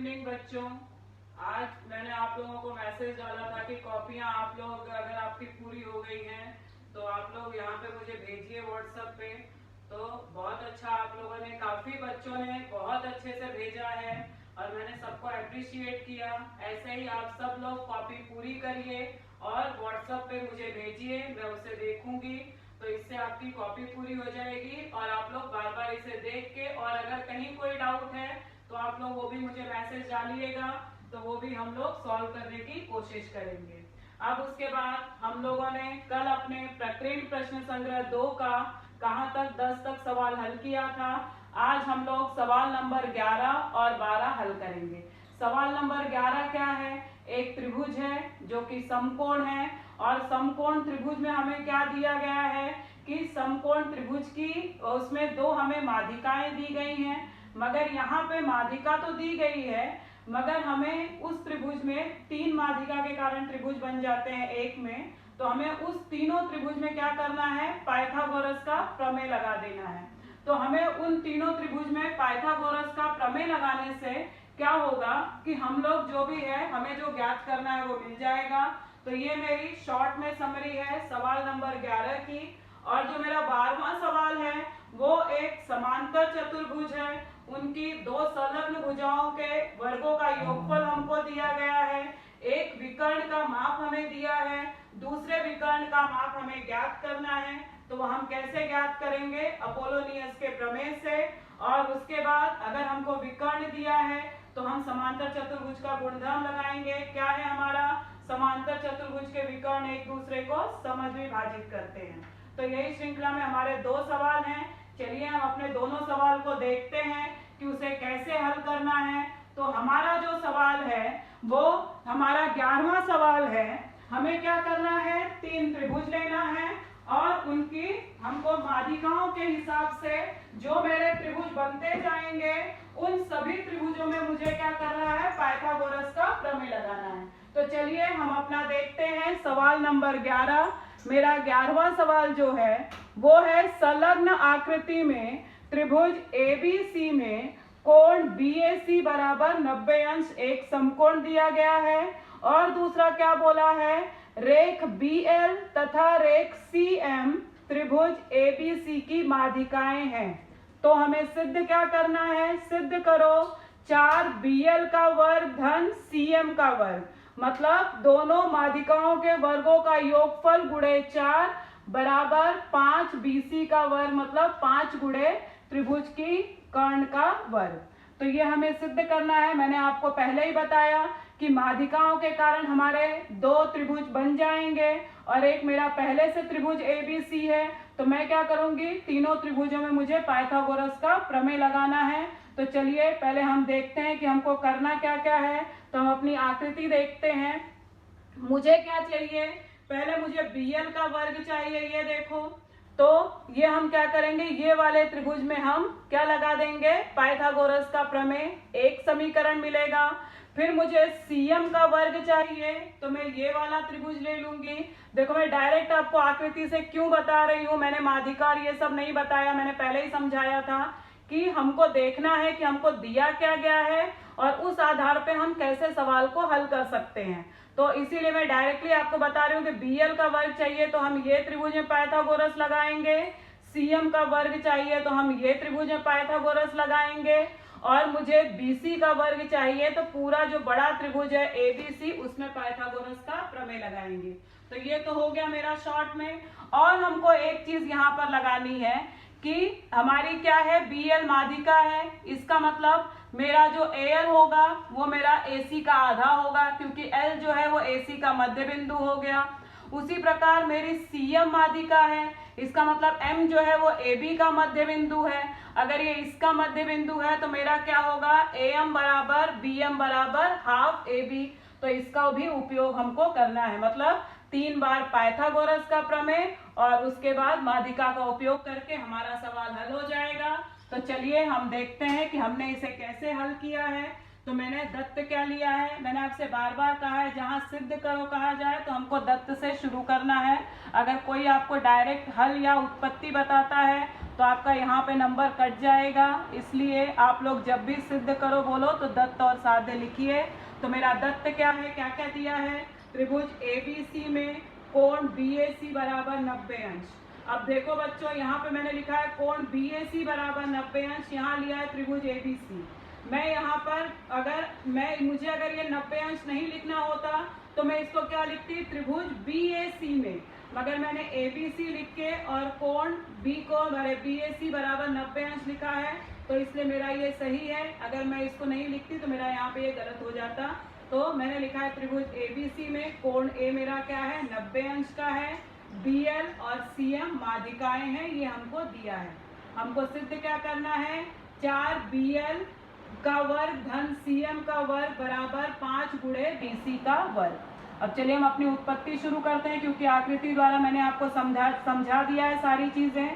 Evening बच्चों। आज मैंने आप लोगों को मैसेज डाला था कि कॉपियां आप लोग अगर आपकी पूरी हो गई हैं तो आप लोग यहाँ पे मुझे भेजिए व्हाट्सएप पे। तो बहुत अच्छा, आप लोगों ने, काफी बच्चों ने बहुत अच्छे से भेजा है और मैंने सबको अप्रिशिएट किया। ऐसे ही आप सब लोग कॉपी पूरी करिए और व्हाट्सएप पे मुझे भेजिए, मैं उसे देखूंगी। तो इससे आपकी कॉपी पूरी हो जाएगी और आप लोग बार बार इसे देख के, और अगर कहीं कोई डाउट है तो आप लोग वो भी मुझे मैसेज डालिएगा, तो वो भी हम लोग सॉल्व करने की कोशिश करेंगे। अब उसके बाद हम लोगों ने कल अपने प्रकीर्ण प्रश्न संग्रह 2 का कहाँ तक 10 तक सवाल हल किया था। आज हम लोग सवाल नंबर 11 और 12 हल करेंगे। सवाल नंबर 11 क्या है? एक त्रिभुज है जो कि समकोण है, और समकोण त्रिभुज में हमें क्या दिया गया है कि समकोण त्रिभुज की उसमें दो हमें माध्यिकाएं दी गई हैं। मगर यहाँ पे माध्यिका तो दी गई है, मगर हमें उस त्रिभुज में 3 माध्यिका के कारण त्रिभुज बन जाते हैं एक में। तो हमें उस तीनों त्रिभुज में क्या करना है? पाइथागोरस का प्रमेय लगा देना है। तो हमें उन तीनों त्रिभुज में पाइथागोरस का प्रमेय लगाने से क्या होगा कि हम लोग जो भी है, हमें जो ज्ञात करना है वो मिल जाएगा। तो ये मेरी शॉर्ट में समरी है सवाल नंबर 11 की। और जो मेरा 12वां सवाल है वो एक समांतर चतुर्भुज है, उनकी दो संलग्न भुजाओं के वर्गों का योगफल हमको दिया गया है। एक विकर्ण का माप हमें दिया है, दूसरे विकर्ण का माप हमें ज्ञात करना है। तो वह हम कैसे ज्ञात करेंगे? अपोलोनियस के प्रमेय से। और उसके बाद अगर हमको विकर्ण दिया है तो हम समांतर चतुर्भुज का गुणधर्म लगाएंगे। क्या है हमारा? समांतर चतुर्भुज के विकर्ण एक दूसरे को समद्विभाजित करते हैं। तो यही श्रृंखला में हमारे 2 सवाल हैं। चलिए हम अपने दोनों सवाल को देखते हैं कि उसे कैसे हल करना है। तो हमारा जो सवाल है वो हमारा 11वां सवाल है। हमें क्या करना है? 3 त्रिभुज लेना है और उनकी हमको माध्यिकाओं के हिसाब से जो मेरे त्रिभुज बनते जाएंगे उन सभी त्रिभुजों में मुझे क्या करना है? पाइथागोरस का प्रमेय लगाना है। तो चलिए हम अपना देखते हैं सवाल नंबर 11। मेरा 11वां सवाल जो है वो है संलग्न आकृति में त्रिभुज ABC में कोण BAC बराबर 90 अंश एक समकोण दिया गया है। और दूसरा क्या बोला है? रेख BL तथा रेख CM त्रिभुज ABC की माध्यिकाएं हैं। तो हमें सिद्ध क्या करना है? सिद्ध करो 4BL का वर्ग धन CM का वर्ग, मतलब दोनों माध्यिकाओं के वर्गों का योगफल गुणे 4 बराबर 5BC का वर्ग, मतलब 5 गुणे त्रिभुज की कर्ण का वर्ग। तो ये हमें सिद्ध करना है। मैंने आपको पहले ही बताया कि माध्यिकाओं के कारण हमारे 2 त्रिभुज बन जाएंगे और एक मेरा पहले से त्रिभुज ABC है। तो मैं क्या करूंगी? तीनों त्रिभुजों में मुझे पाइथागोरस का प्रमेय लगाना है। तो चलिए पहले हम देखते हैं कि हमको करना क्या क्या है। तो हम अपनी आकृति देखते हैं। मुझे क्या चाहिए? पहले मुझे BL का वर्ग चाहिए, ये देखो। तो ये हम क्या करेंगे? ये वाले त्रिभुज में हम क्या लगा देंगे? पाइथागोरस का प्रमेय। एक समीकरण मिलेगा। फिर मुझे CM का वर्ग चाहिए, तो मैं ये वाला त्रिभुज ले लूंगी। देखो मैं डायरेक्ट आपको आकृति से क्यों बता रही हूँ, मैंने माध्यिका ये सब नहीं बताया, मैंने पहले ही समझाया था कि हमको देखना है कि हमको दिया क्या गया है और उस आधार पे हम कैसे सवाल को हल कर सकते हैं। तो इसीलिए मैं डायरेक्टली आपको बता रही हूँ कि BL का वर्ग चाहिए तो हम ये त्रिभुज में पाइथागोरस लगाएंगे, CM का वर्ग चाहिए तो हम ये त्रिभुज में पाइथागोरस लगाएंगे, और मुझे BC का वर्ग चाहिए तो पूरा जो बड़ा त्रिभुज है ABC उसमें पाइथागोरस का प्रमेय लगाएंगे। तो ये तो हो गया मेरा शॉर्ट में। और हमको एक चीज यहाँ पर लगानी है कि हमारी क्या है? BL माध्यिका है, इसका मतलब मेरा जो AL होगा वो मेरा AC का आधा होगा, क्योंकि L जो है वो AC का मध्य बिंदु हो गया। उसी प्रकार मेरी CM माध्यिका है, इसका मतलब M जो है वो AB का मध्य बिंदु है। अगर ये इसका मध्य बिंदु है तो मेरा क्या होगा? AM बराबर BM बराबर हाफ AB। तो इसका भी उपयोग हमको करना है, मतलब 3 बार पाइथागोरस का प्रमेय और उसके बाद माध्यिका का उपयोग करके हमारा सवाल हल हो जाएगा। तो चलिए हम देखते हैं कि हमने इसे कैसे हल किया है। तो मैंने दत्त क्या लिया है? मैंने आपसे बार बार कहा है जहां सिद्ध करो कहा जाए तो हमको दत्त से शुरू करना है। अगर कोई आपको डायरेक्ट हल या उत्पत्ति बताता है तो आपका यहाँ पे नंबर कट जाएगा। इसलिए आप लोग जब भी सिद्ध करो बोलो तो दत्त और साध्य लिखिए। तो मेरा दत्त क्या है, क्या क्या दिया है, त्रिभुज ABC में कोण BAC बराबर 90 अंश। अब देखो बच्चों, यहाँ पे मैंने लिखा है कोण BAC बराबर 90 अंश, यहाँ लिया है त्रिभुज ABC। मैं यहाँ पर मुझे अगर ये 90 अंश नहीं लिखना होता तो मैं इसको क्या लिखती, त्रिभुज BAC में, मगर मैंने ABC लिख के और कोण BAC बराबर 90 अंश लिखा है, तो इसलिए मेरा ये सही है। अगर मैं इसको नहीं लिखती तो मेरा यहाँ पे ये गलत हो जाता। तो मैंने लिखा है त्रिभुज ABC में कोण A मेरा क्या है, 90 अंश का है, BL और CM माध्यिकाएं हैं, ये हमको दिया है। हमको सिद्ध क्या करना है, 4BL का वर्ग धन CM का वर्ग बराबर 5 गुणे BC का वर्ग। अब चलिए हम अपनी उत्पत्ति शुरू करते हैं, क्योंकि आकृति द्वारा मैंने आपको समझा दिया है सारी चीजें।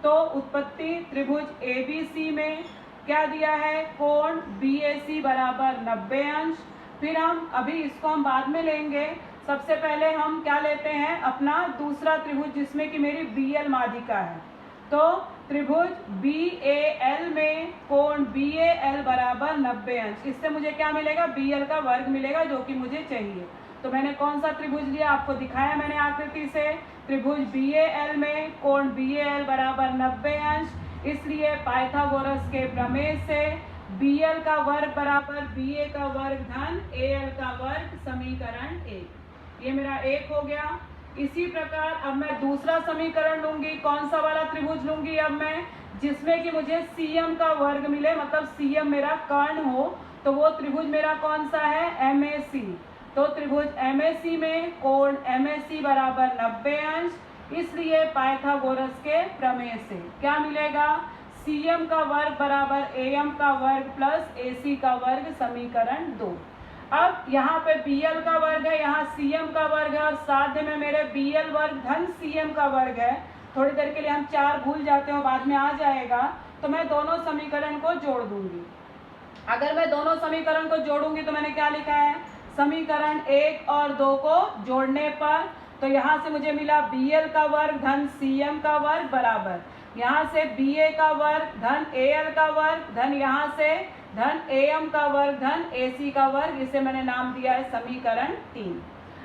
तो उत्पत्ति त्रिभुज ABC में क्या दिया है, कोण BAC बराबर 90 अंश। फिर अभी इसको हम बाद में लेंगे। सबसे पहले हम क्या लेते हैं, अपना दूसरा त्रिभुज जिसमें कि मेरी BL माध्यिका है। तो त्रिभुज BAL में कोण BAL बराबर 90 अंश। इससे मुझे क्या मिलेगा, BL का वर्ग मिलेगा, जो कि मुझे चाहिए। तो मैंने कौन सा त्रिभुज लिया, आपको दिखाया मैंने आकृति से। त्रिभुज BAL में कोण BAL बराबर 90 अंश। इसलिए पाइथागोरस के प्रमेय से BL का वर्ग बराबर BA का वर्ग धन AL का वर्ग, समीकरण 1। ये मेरा 1 हो गया। इसी प्रकार अब मैं दूसरा समीकरण लूंगी। कौन सा वाला त्रिभुज लूंगी अब मैं, जिसमें कि मुझे CM का वर्ग मिले, मतलब CM मेरा कर्ण हो। तो वो त्रिभुज मेरा कौन सा है, MAC। तो त्रिभुज MAC में कोण MAC बराबर 90 अंश। इसलिए पाइथागोरस के प्रमेय से क्या मिलेगा, CM का वर्ग बराबर AM का वर्ग प्लस AC का वर्ग, समीकरण 2। अब यहाँ पे BL का वर्ग है, यहाँ CM का वर्ग है, और साध्य में मेरे BL वर्ग धन CM का वर्ग है। थोड़ी देर के लिए हम 4 भूल जाते हैं, बाद में आ जाएगा। तो मैं दोनों समीकरण को जोड़ दूंगी। अगर मैं दोनों समीकरण को जोड़ूंगी तो मैंने क्या लिखा है, समीकरण 1 और 2 को जोड़ने पर, तो यहाँ से मुझे मिला BL का वर्ग धन CM का वर्ग बराबर, यहाँ से BA का वर्ग धन AL का वर्ग धन यहाँ से धन AM का वर्ग धन AC का वर्ग। इसे मैंने नाम दिया है समीकरण 3।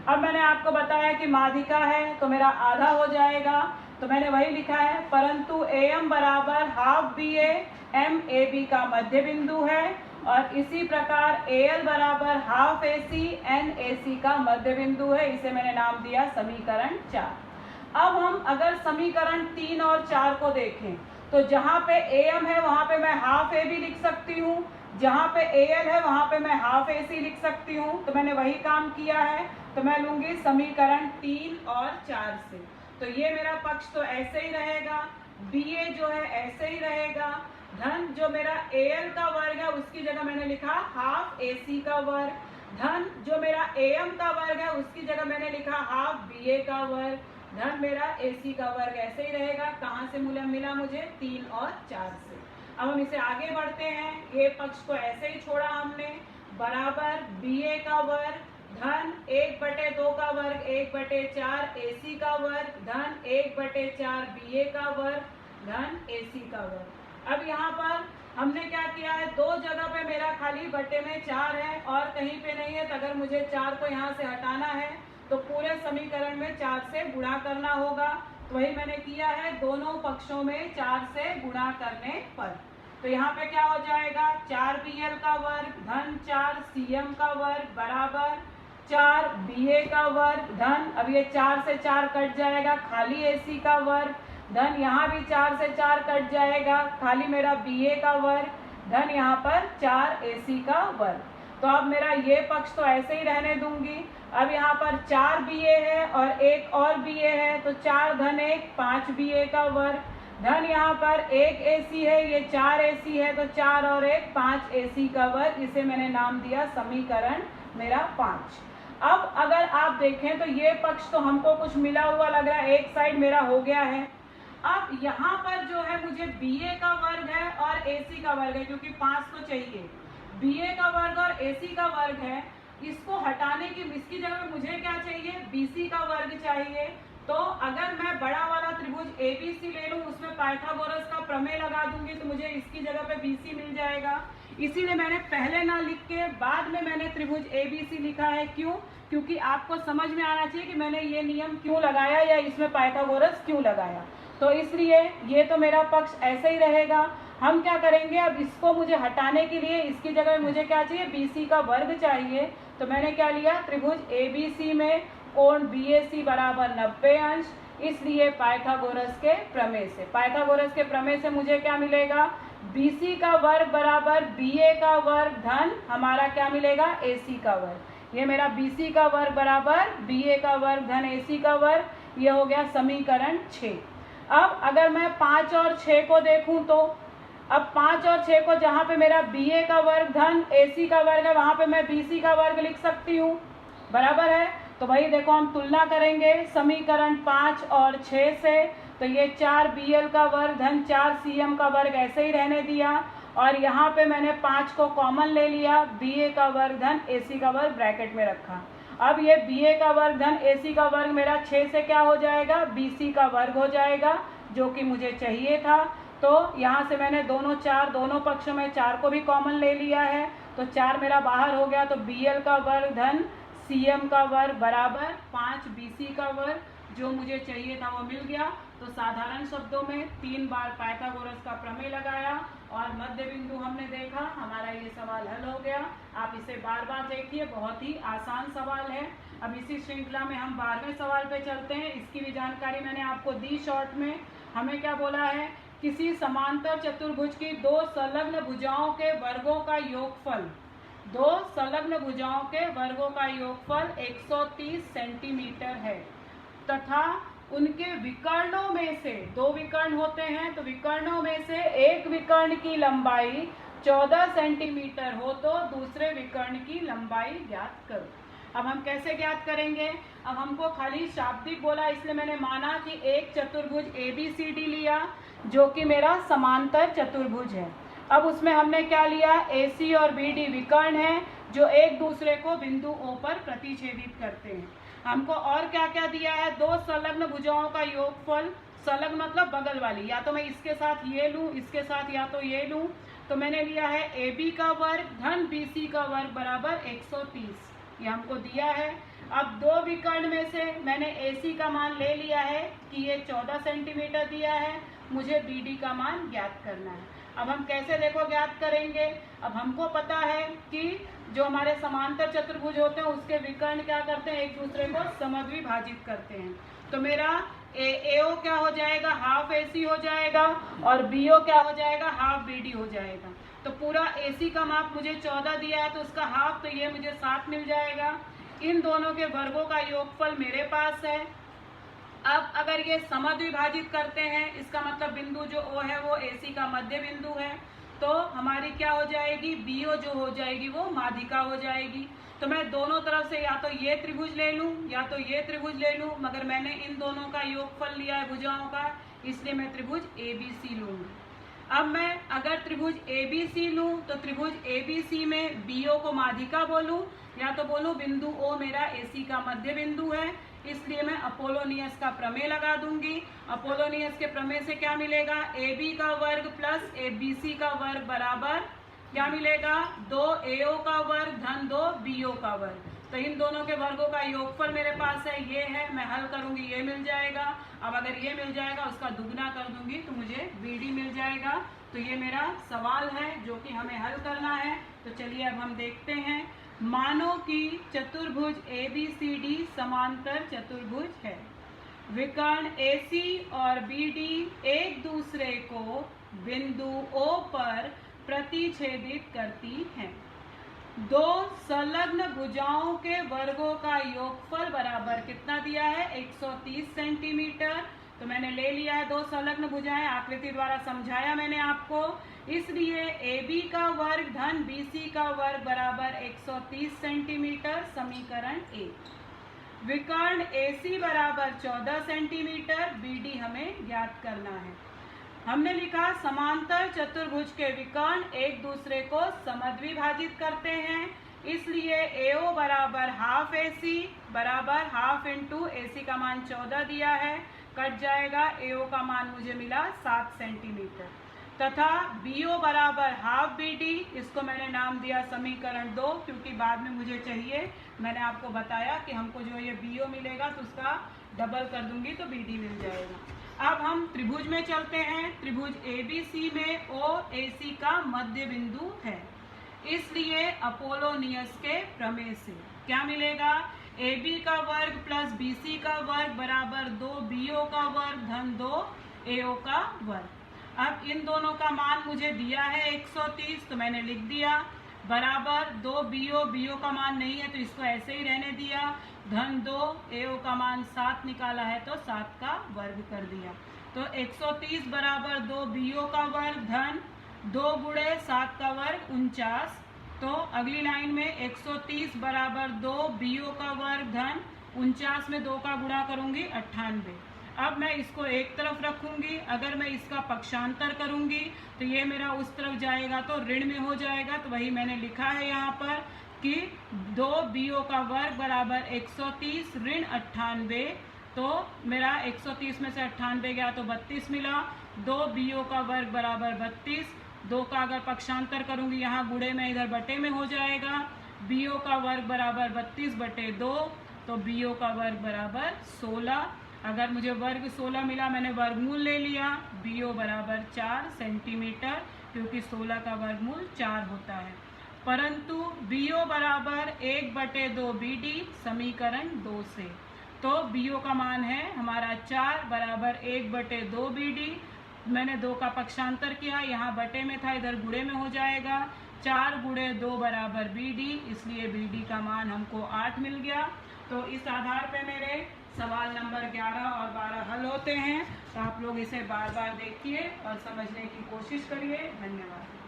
अब मैंने आपको बताया कि माध्यिका है तो मेरा आधा हो जाएगा, तो मैंने वही लिखा है, परंतु AM बराबर हाफ BA, M AB का मध्य बिंदु है, और इसी प्रकार AL बराबर हाफ AC, N AC का मध्य बिंदु है। इसे मैंने नाम दिया समीकरण 4। अब हम अगर समीकरण 3 और 4 को देखें तो जहाँ पे AM है वहाँ पे मैं हाफ AB लिख सकती हूँ, जहाँ पे AL है वहाँ पे मैं हाफ AC लिख सकती हूँ। तो मैंने वही काम किया है। तो मैं लूंगी समीकरण 3 और 4 से। तो ये मेरा पक्ष तो ऐसे ही रहेगा, BA जो है ऐसे ही रहेगा, धन जो मेरा AL का वर्ग है उसकी जगह मैंने लिखा हाफ AC का वर्ग, धन जो मेरा AM का वर्ग है उसकी जगह मैंने लिखा हाफ BA का वर्ग, धन मेरा AC का वर्ग ऐसे ही रहेगा। कहाँ से मूल्य मिला मुझे, 3 और 4 से। अब हम इसे आगे बढ़ते हैं। ये पक्ष को ऐसे ही छोड़ा हमने, बराबर BA का वर्ग धन 1/2 का वर्ग 1/4 AC का वर्ग धन 1/4 BA का वर्ग धन AC का वर्ग। अब यहाँ पर हमने क्या किया है, 2 जगह पे मेरा खाली बटे में 4 है और कहीं पे नहीं है। तो अगर मुझे 4 को यहाँ से हटाना है तो पूरे समीकरण में 4 से गुणा करना होगा। तो वही मैंने किया है, दोनों पक्षों में 4 से गुणा करने पर। तो यहाँ पे क्या हो जाएगा, 4BL का वर्ग धन 4 CM का वर्ग बराबर 4 BA का वर्ग धन, अब ये 4 से 4 कट जाएगा, खाली AC का वर्ग धन, यहाँ भी 4 से 4 कट जाएगा, खाली मेरा BA का वर्ग धन यहाँ पर 4 AC का वर्ग। तो अब मेरा ये पक्ष तो ऐसे ही रहने दूंगी। अब यहाँ पर 4 BA है और एक और BA है, तो 4 धन 1 5 BA का वर्ग धन यहाँ पर 1 AC है, ये 4 AC है, तो 4 और 1 5 AC का वर्ग। इसे मैंने नाम दिया समीकरण मेरा 5। अब अगर आप देखें तो ये पक्ष तो हमको कुछ मिला हुआ लग रहा है, एक साइड मेरा हो गया है। अब यहाँ पर जो है मुझे BA का वर्ग है और AC का वर्ग है, क्योंकि 5 तो चाहिए। BA का वर्ग और AC का वर्ग है, इसको हटाने की, इसकी जगह मुझे क्या चाहिए, BC का वर्ग चाहिए। तो अगर मैं बड़ा वाला त्रिभुज ABC ले लूं, उसमें पाइथागोरस का प्रमेय लगा दूंगी तो मुझे इसकी जगह पे BC मिल जाएगा। इसीलिए मैंने पहले ना लिख के बाद में मैंने त्रिभुज ABC लिखा है। क्यों? क्योंकि आपको समझ में आना चाहिए कि मैंने ये नियम क्यों लगाया या इसमें पाइथागोरस क्यों लगाया। तो इसलिए ये तो मेरा पक्ष ऐसे ही रहेगा। हम क्या करेंगे, अब इसको मुझे हटाने के लिए इसकी जगह मुझे क्या चाहिए, BC का वर्ग चाहिए। तो मैंने क्या लिया, त्रिभुज ABC में कोण BAC बराबर 90 अंश, इसलिए पाइथागोरस के प्रमेय से, पाइथागोरस के प्रमेय से मुझे क्या मिलेगा, BC का वर्ग बराबर BA का वर्ग धन हमारा क्या मिलेगा, AC का वर्ग। ये मेरा BC का वर्ग बराबर BA का वर्ग धन AC का वर्ग, ये हो गया समीकरण 6। अब अगर मैं 5 और 6 को देखूं तो अब 5 और 6 को जहां पे मेरा BA का वर्ग धन AC का वर्ग है वहां पे मैं BC का वर्ग लिख सकती हूँ, बराबर है। तो भाई देखो हम तुलना करेंगे समीकरण 5 और 6 से, तो ये 4BL का वर्ग धन 4CM का वर्ग ऐसे ही रहने दिया और यहाँ पे मैंने 5 को कॉमन ले लिया, BA का वर्ग धन AC का वर्ग ब्रैकेट में रखा। अब ये BA का वर्ग धन AC का वर्ग मेरा 6 से क्या हो जाएगा, BC का वर्ग हो जाएगा, जो कि मुझे चाहिए था। तो यहाँ से मैंने दोनों पक्षों में 4 को भी कॉमन ले लिया है, तो 4 मेरा बाहर हो गया। तो BL का वर्ग धन CM का वर्ग बराबर 5 BC का वर्ग, जो मुझे चाहिए था वो मिल गया। तो साधारण शब्दों में 3 बार पाइथागोरस का प्रमेय लगाया और मध्य बिंदु हमने देखा, हमारा ये सवाल हल हो गया। आप इसे बार बार देखिए, बहुत ही आसान सवाल है। अब इसी श्रृंखला में हम 12वें सवाल पे चलते हैं। इसकी भी जानकारी मैंने आपको दी शॉर्ट में। हमें क्या बोला है, किसी समांतर चतुर्भुज की 2 संलग्न भुजाओं के वर्गों का योगफल, 2 संलग्न भुजाओं के वर्गों का योगफल 130 सेंटीमीटर है तथा उनके विकर्णों में से, 2 विकर्ण होते हैं तो विकर्णों में से एक विकर्ण की लंबाई 14 सेंटीमीटर हो तो दूसरे विकर्ण की लंबाई ज्ञात करो। अब हम कैसे ज्ञात करेंगे, अब हमको खाली शाब्दिक बोला इसलिए मैंने माना कि एक चतुर्भुज ABCD लिया जो कि मेरा समांतर चतुर्भुज है। अब उसमें हमने क्या लिया, AC और BD विकर्ण हैं जो एक दूसरे को बिंदु O पर प्रतिच्छेदित करते हैं। हमको और क्या क्या दिया है, 2 संलग्न भुजाओं का योगफल, संलग्न मतलब बगल वाली, या तो मैं इसके साथ ये लूं, इसके साथ या तो ये लूं। तो मैंने लिया है AB का वर्ग धन BC का वर्ग बराबर 130, ये हमको दिया है। अब 2 विकर्ण में से मैंने AC का मान ले लिया है कि ये 14 सेंटीमीटर दिया है, मुझे BD का मान ज्ञात करना है। अब हम कैसे देखो ज्ञात करेंगे, अब हमको पता है कि जो हमारे समांतर चतुर्भुज होते हैं उसके विकर्ण क्या करते हैं, एक दूसरे को समद्विभाजित करते हैं। तो मेरा AO क्या हो जाएगा, हाफ AC हो जाएगा और BO क्या हो जाएगा, हाफ BD हो जाएगा। तो पूरा AC का माप मुझे 14 दिया है तो उसका हाफ, तो ये मुझे 7 मिल जाएगा। इन दोनों के वर्गों का योगफल मेरे पास है। अब अगर ये समद्विभाजित करते हैं, इसका मतलब बिंदु जो O है वो AC का मध्य बिंदु है, तो हमारी क्या हो जाएगी, BO जो हो जाएगी वो माध्यिका हो जाएगी। तो मैं दोनों तरफ से या तो ये त्रिभुज ले लूं या तो ये त्रिभुज ले लूं, मगर मैंने इन दोनों का योगफल लिया है भुजाओं का, इसलिए मैं त्रिभुज ABC लूंगी। अब मैं अगर त्रिभुज ABC लूं तो त्रिभुज ABC में BO को माध्यिका बोलूं या तो बोलूं बिंदु O मेरा AC का मध्य बिंदु है, इसलिए मैं अपोलोनियस का प्रमेय लगा दूंगी। अपोलोनियस के प्रमेय से क्या मिलेगा, AB का वर्ग प्लस BC का वर्ग बराबर क्या मिलेगा, 2AO का वर्ग धन 2BO का वर्ग। तो इन दोनों के वर्गों का योगफल मेरे पास है, ये है, मैं हल करूंगी ये मिल जाएगा। अब अगर ये मिल जाएगा उसका दुगना कर दूंगी तो मुझे BD मिल जाएगा। तो ये मेरा सवाल है जो कि हमें हल करना है। तो चलिए अब हम देखते हैं। मानो कि चतुर्भुज ABCD समांतर चतुर्भुज है, विकर्ण AC और BD एक दूसरे को बिंदु O पर प्रतिच्छेदित करती हैं। 2 संलग्न भुजाओं के वर्गों का योगफल बराबर कितना दिया है, 130 सेंटीमीटर। तो मैंने ले लिया है 2 संलग्न भुजाएं, आकृति द्वारा समझाया मैंने आपको, इसलिए AB का वर्ग धन BC का वर्ग बराबर 130 सेंटीमीटर, समीकरण 1। विकर्ण AC बराबर 14 सेंटीमीटर, BD हमें ज्ञात करना है। हमने लिखा समांतर चतुर्भुज के विकर्ण एक दूसरे को समद्विभाजित करते हैं, इसलिए AO बराबर हाफ AC बराबर हाफ इंटू AC का मान 14 दिया है, कट जाएगा। AO का मान मुझे मिला 7 सेंटीमीटर। तथा BO बराबर हाफ BD, इसको मैंने नाम दिया समीकरण 2, क्योंकि बाद में मुझे चाहिए, मैंने आपको बताया कि हमको जो ये BO मिलेगा तो उसका डबल कर दूंगी तो BD मिल जाएगा। अब हम त्रिभुज में चलते हैं। त्रिभुज ABC में OAC का मध्य बिंदु है, इसलिए अपोलोनियस के प्रमेय से क्या मिलेगा? AB का वर्ग प्लस BC का वर्ग बराबर 2 BO का वर्ग धन 2 AO का वर्ग। अब इन दोनों का मान मुझे दिया है 130, तो मैंने लिख दिया बराबर 2 BO का मान नहीं है तो इसको ऐसे ही रहने दिया, धन 2 AO का मान 7 निकाला है तो 7 का वर्ग कर दिया। तो 130 बराबर 2 BO का वर्ग धन 2 गुणे 7 का वर्ग 49। तो अगली लाइन में 130 बराबर 2 BO का वर्ग धन 49 में 2 का गुणा करूंगी 98। अब मैं इसको एक तरफ रखूंगी, अगर मैं इसका पक्षांतर करूंगी तो ये मेरा उस तरफ जाएगा तो ऋण में हो जाएगा। तो वही मैंने लिखा है यहाँ पर कि 2 BO का वर्ग बराबर 130 ऋण 98। तो मेरा 130 में से 98 गया तो 32 मिला। 2 BO का वर्ग बराबर 32, 2 का अगर पक्षांतर करूंगी यहाँ गुणे में इधर बटे में हो जाएगा। BO का वर्ग बराबर 32 बटे 2, तो BO का वर्ग बराबर 16। अगर मुझे वर्ग 16 मिला, मैंने वर्गमूल ले लिया। BO बराबर 4 सेंटीमीटर, क्योंकि 16 का वर्गमूल 4 होता है। परंतु BO बराबर 1 बटे 2 BD समीकरण 2 से, तो BO का मान है हमारा 4 बराबर 1 बटे 2 BD। मैंने 2 का पक्षांतर किया, यहाँ बटे में था इधर गुणे में हो जाएगा। 4 गुणे 2 बराबर BD, इसलिए BD का मान हमको 8 मिल गया। तो इस आधार पे मेरे सवाल नंबर 11 और 12 हल होते हैं। तो आप लोग इसे बार बार देखिए और समझने की कोशिश करिए। धन्यवाद।